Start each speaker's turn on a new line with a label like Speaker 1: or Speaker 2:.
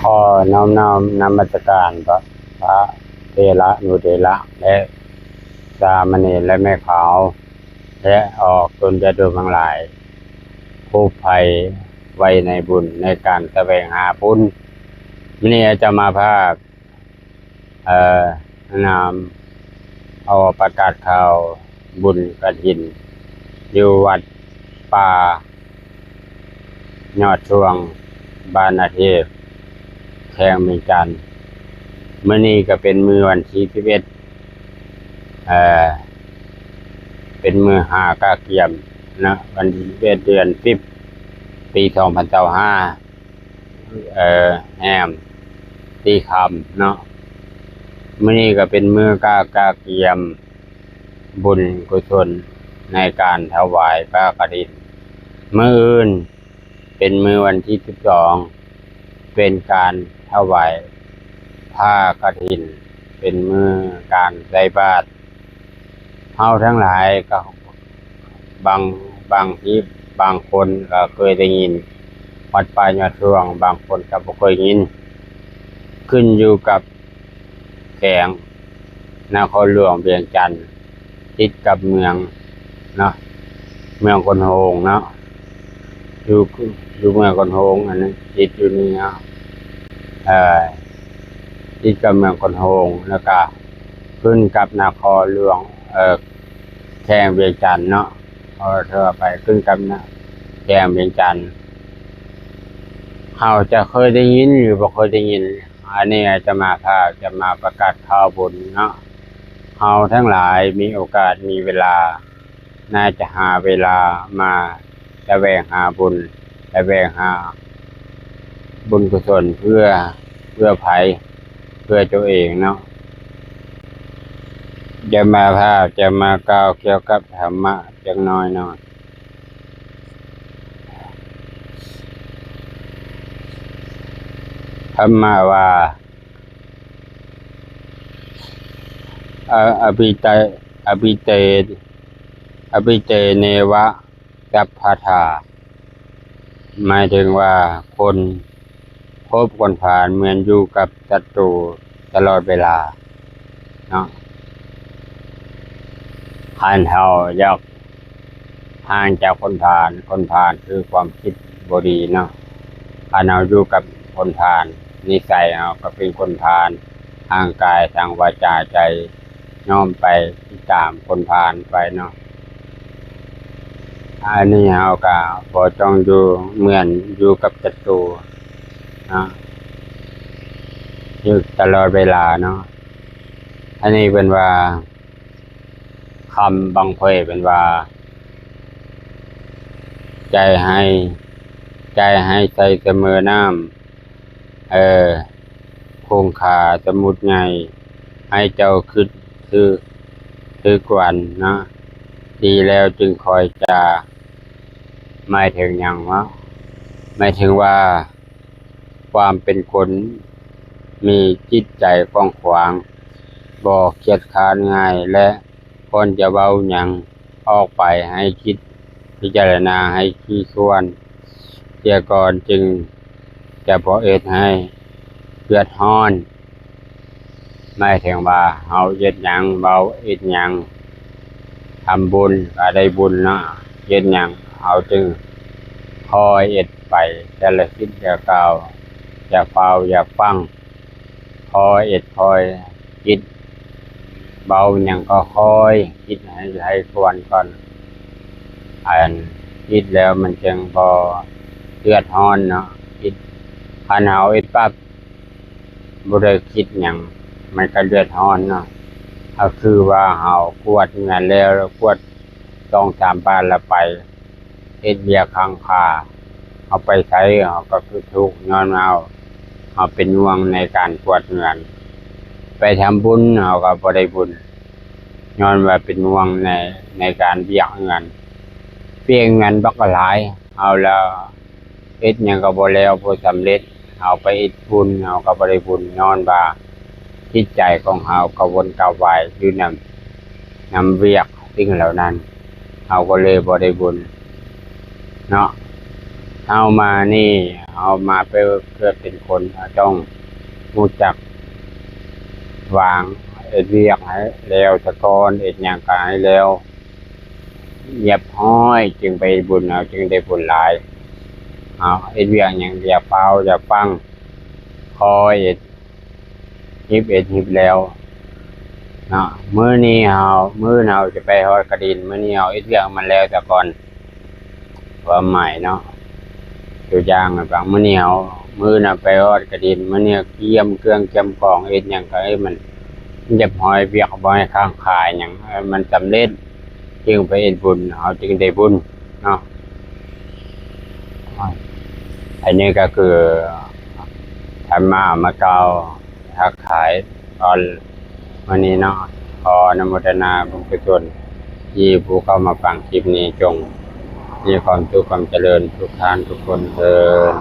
Speaker 1: ขอน้อมนมัสการพระเถระนุเถระและสามเณรและแม่ขาวและออกตนญาติโยมทั้งหลายผู้ใฝ่ไว้ในบุญในการแสวงหาบุญวันนี้จะมาภาพนำเอาประกาศข่าวบุญกฐินอยู่วัดป่ายอดช่วงบ้านอาเทพแข่งเมืองจันทร์มื้อนี้ก็เป็นมื้อวันที่11เป็นมื้อ5กาเกียมนะวันที่11เดือน10ปี2025แฮมตีคำเนาะมื้อนี้ก็เป็นมื้อกาเกียมบุญกุศลในการถวายพระกฐินมื้ออื่นเป็นมื้อวันที่12เป็นการถวายผ้ากฐินเป็นมื้อการใส่บาตรเฮาทั้งหลายก็บางที่บางคนก็เคยได้ยินวัดป่ายอดช่วงบางคนก็บ่เคยยินขึ้นอยู่กับแขวงนครหลวงเวียงจันทร์ติดกับเมืองเนาะเมืองคนโฮงเนาะอยู่เมืองคนโฮงอันนั้นติดอยู่นี่เนาะติดกับเมืองคนโฮงแล้วก็ขึ้นกับนครหลวงแข่งเวียงจันทร์เนาะพอเธอไปขึ้นกับแข่งเวียงจันทร์เฮาจะเคยได้ยินหรือบ่เคยได้ยินอันนี้จะมาประกาศข่าวบุญเนาะเฮาทั้งหลายมีโอกาสมีเวลาน่าจะหาเวลามาแสวงหาบุญแสวงหาบุญกุศลเพื่อภัยเพื่อตัวเองเนาะจะมากล่าวเกี่ยวกับธรรมะจักหน่อยธรรมะว่าอภิเตเนวะสัพพทาหมายถึงว่าคนพบคนผ่านเหมือนอยู่กับศัตรูตลอดเวลาเนาะหันเฮาอยากห่างจากคนผ่านคือความคิดบ่ดีเนาะถ้าเราอยู่กับคนผ่านนิสัยเราก็เป็นคนผ่านทางกายทางวาจาใจน้อมไปติดตามคนผ่านไปเนาะอันนี้เราก็บ่ต้องอยู่เหมือนอยู่กับศัตรูเนาะอยู่ตลอดเวลาเนาะอันนี้เป็นว่าคำบางเพยเป็นว่าใจให้ใจเสมอน้ำคงคาสมุดไงให้เจ้าคือกวนเนาะดีแล้วจึงคอยจะหมายถึงอย่างวะหมายถึงว่าความเป็นคนมีจิตใจกว้างขวางบ่เกียจคร้านง่ายและคนจะเว้าหยังออกไปให้คิดพิจารณาให้ถี่ถ้วนเสียก่อนจึงจะบ่เอ็ดให้เดือดร้อนหมายถึงว่าเฮาเฮ็ดหยังเว้าเฮ็ดหยังทำบุญก็ได้บุญเนาะเฮ็ดหยังเฮาจึงคอยเอ็ดไปแต่ละคิดแต่กล่าวอย่าเฝ้าอย่าฟังคอยเอ็ดคอยคิดเบาหยังก็คอยคิดให้ควรก่อนคิดแล้วมันจึงบ่เดือดร้อนเนาะคิดคันเฮาเอ็ดปั๊บบ่ได้คิดหยังมันก็เดือดร้อนเนาะก็คือว่าเฮากวดงานแล้วกวด2-3บ้านแล้วไปเฮ็ดเวียกข้างคาเฮาไปไสเฮาก็คือทุกข์ย้อนเฮาเป็นห่วงในการกวดงานไปทำบุญเฮาก็บ่ได้บุญย้อนว่าเป็นห่วงในการเวียกงานเพียงงานบักหลายเอาแล้วเฮ็ดหยังก็บ่แล้วบ่สำเร็จเอาไปเฮ็ดบุญเฮาก็บ่ได้บุญย้อนว่าจิตใจของเฮากระวนกระวายอยู่นำเวียกสิ่งเหล่านั้นเฮาก็เลยบ่ได้บุญเนาะ เอามานี่เอามาเพื่อเป็นคนต้องรู้จักวางเอ็ดเวียกให้แล้วตะกอนเอ็ดหยังกายแล้วเยียบห้อยจึงไปบุญเอาจึงได้บุญหลายเอาเอ็ดเวียกอย่างอย่าเฝ้าอย่าฟังคอยเอ็ดหิบแล้วเนาะมื้อเฮาจะไปฮอดกระดินมื้อนี้เฮาเอ็ดเวียกมันแล้วแต่ก่อนว่าใหม่เนาะตัวอย่างให้ฟังมื้อนี้เฮามื้อน่ะไปฮอดกระดินมื้อนี้เกียมเครื่องเกียมของเอ็ดหยังก็ให้มันเยียบห้อยเวียกบ่ให้ข้างขายหยังให้มันสำเร็จจึงไปเอ็ดบุญเฮาจึงได้บุญเนาะอันนี้ก็คือธรรมะมาเก่าทักขายตอนวันนี้เนาะขออนุโมทนาบุญกุศลที่ผู้เข้ามาฟังคลิปนี้จงมีความสุขความเจริญทุกท่านทุกคนเถิด